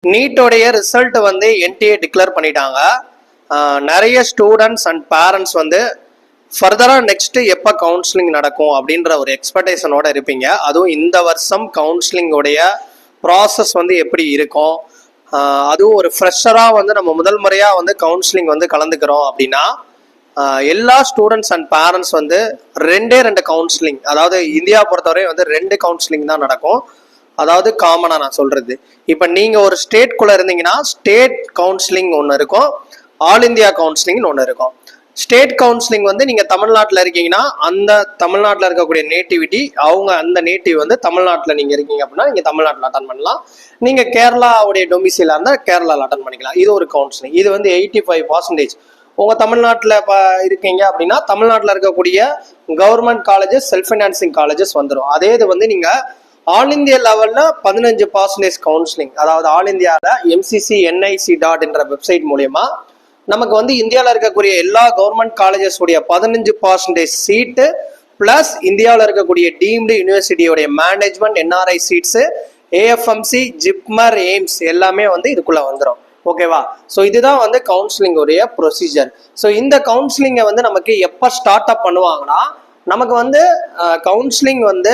நீட்டோடைய result வந்து NDA declare பண்ணிட்டாங்க. நிறைய ஸ்டூடெண்ட்ஸ் அண்ட் பேரண்ட்ஸ் வந்து ஃபர்தராக நெக்ஸ்ட்டு எப்போ கவுன்சிலிங் நடக்கும் அப்படின்ற ஒரு எக்ஸ்பெக்டேஷனோட இருப்பீங்க. அதுவும் இந்த வருஷம் கவுன்சிலிங்கோடைய ப்ராசஸ் வந்து எப்படி இருக்கும், அதுவும் ஒரு ஃப்ரெஷராக வந்து நம்ம முதல் முறையாக வந்து கவுன்சிலிங் வந்து கலந்துக்கிறோம் அப்படின்னா எல்லா ஸ்டூடெண்ட்ஸ் அண்ட் பேரண்ட்ஸ் வந்து ரெண்டு கவுன்சிலிங், அதாவது இந்தியா பொறுத்தவரை வந்து 2 கவுன்சிலிங் தான் நடக்கும். அதாவது காமனாக நான் சொல்கிறது, இப்போ நீங்கள் ஒரு ஸ்டேட்குள்ளே இருந்தீங்கன்னா ஸ்டேட் கவுன்சிலிங் ஒன்று இருக்கும், ஆல் இந்தியா கவுன்சிலிங்னு ஒன்று இருக்கும். ஸ்டேட் கவுன்சிலிங் வந்து நீங்கள் தமிழ்நாட்டில் இருக்கீங்கன்னா அந்த தமிழ்நாட்டில் இருக்கக்கூடிய நேட்டிவிட்டி, அவங்க அந்த நேட்டிவ் வந்து தமிழ்நாட்டில் நீங்கள் இருக்கீங்க அப்படின்னா நீங்கள் தமிழ்நாட்டில் அட்டன் பண்ணலாம். நீங்கள் கேரளாவுடைய டொமிசிலாக இருந்தால் கேரளாவில் அட்டன் பண்ணிக்கலாம். இது ஒரு கவுன்சிலிங். இது வந்து 85% உங்கள் தமிழ்நாட்டில் இருக்கீங்க அப்படின்னா தமிழ்நாட்டில் இருக்கக்கூடிய government colleges, self financing colleges வந்துடும். அதே இது வந்து நீங்கள் ஆல் இந்தியா லெவலில் 15% கவுன்சிலிங், அதாவது ஆல் இந்தியாவில் MCC.NIC என்ற வெப்சைட் மூலயமா நமக்கு வந்து இந்தியாவில் இருக்கக்கூடிய எல்லா கவர்மெண்ட் காலேஜஸ் உடைய 15% சீட்டு பிளஸ் இந்தியாவில் இருக்கக்கூடிய டீம்டு யூனிவர்சிட்டியோடைய management, NRI seats, AFMC, JIPMER, AIIMS எல்லாமே வந்து இதுக்குள்ள வந்துடும். ஓகேவா? ஸோ இதுதான் வந்து கவுன்சிலிங் உடைய ப்ரொசீஜர். ஸோ இந்த கவுன்சிலிங்கை வந்து நமக்கு எப்போ ஸ்டார்ட் அப் பண்ணுவாங்கன்னா, நமக்கு வந்து கவுன்சிலிங் வந்து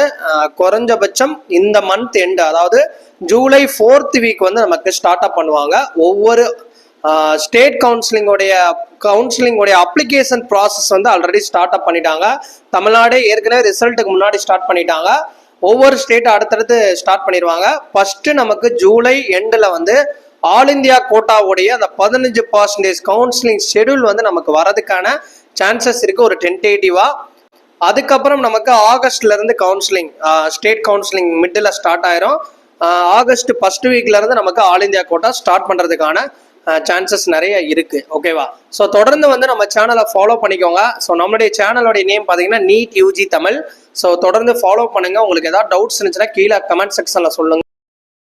குறைஞ்சபட்சம் இந்த மந்த் எண்டு, அதாவது ஜூலை 4th வீக் வந்து நமக்கு ஸ்டார்ட் அப் பண்ணுவாங்க. ஒவ்வொரு ஸ்டேட் கவுன்சிலிங்கோடைய அப்ளிகேஷன் ப்ராசஸ் வந்து ஆல்ரெடி ஸ்டார்ட் அப் பண்ணிட்டாங்க. தமிழ்நாடு ஏற்கனவே ரிசல்ட்டுக்கு முன்னாடி ஸ்டார்ட் பண்ணிட்டாங்க. ஒவ்வொரு ஸ்டேட் அடுத்தடுத்து ஸ்டார்ட் பண்ணிடுவாங்க. ஃபர்ஸ்ட் நமக்கு ஜூலை எண்டில் வந்து ஆல் இந்தியா கோட்டாவுடைய அந்த 15% கவுன்சிலிங் ஷெடியூல் வந்து நமக்கு வரதுக்கான சான்சஸ் இருக்கு, ஒரு டென்டேட்டிவா. அதுக்கப்புறம் நமக்கு ஆகஸ்ட்ல இருந்து counselling, state counselling middle start ஆயிரும். ஆகஸ்ட் 1st வீக்ல இருந்து நமக்கு ஆல் இந்தியா கோட்டா ஸ்டார்ட் பண்றதுக்கான சான்சஸ் நிறைய இருக்கு. ஓகேவா? ஸோ தொடர்ந்து வந்து நம்ம சேனலை ஃபாலோ பண்ணிக்கோங்க. ஸோ நம்மளுடைய சேனலோடைய நேம் பார்த்தீங்கன்னா நீட் UG தமிழ். ஸோ தொடர்ந்து ஃபாலோ பண்ணுங்க. உங்களுக்கு ஏதாவது டவுட்ஸ் இருந்துச்சுன்னா கீழே கமெண்ட் செக்ஷன்ல சொல்லுங்க.